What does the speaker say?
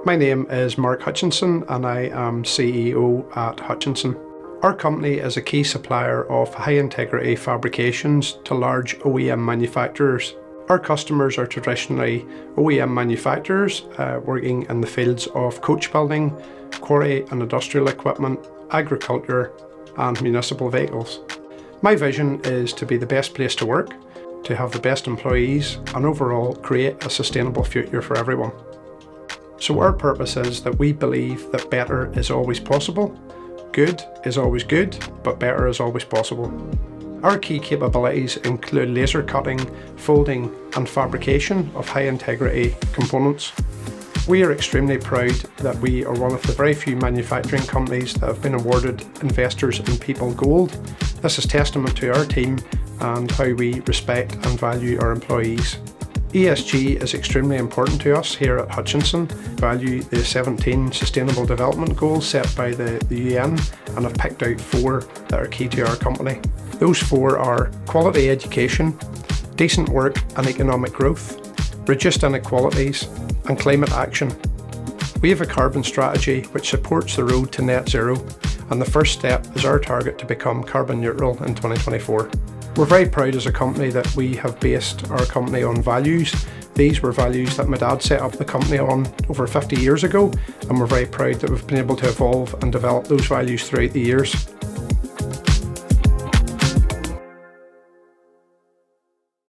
My name is Mark Hutchinson and I am CEO at Hutchinson. Our company is a key supplier of high integrity fabrications to large OEM manufacturers. Our customers are traditionally OEM manufacturers working in the fields of coach building, quarry and industrial equipment, agriculture and municipal vehicles. My vision is to be the best place to work, to have the best employees and overall create a sustainable future for everyone. So our purpose is that we believe that better is always possible, good is always good, but better is always possible. Our key capabilities include laser cutting, folding and fabrication of high integrity components. We are extremely proud that we are one of the very few manufacturing companies that have been awarded Investors in People Gold. This is testament to our team and how we respect and value our employees. ESG is extremely important to us here at Hutchinson. We value the 17 Sustainable Development Goals set by the UN and have picked out 4 that are key to our company. Those 4 are quality education, decent work and economic growth, reduced inequalities and climate action. We have a carbon strategy which supports the road to net zero, and the first step is our target to become carbon neutral in 2024. We're very proud as a company that we have based our company on values. These were values that my dad set up the company on over 50 years ago, and we're very proud that we've been able to evolve and develop those values throughout the years.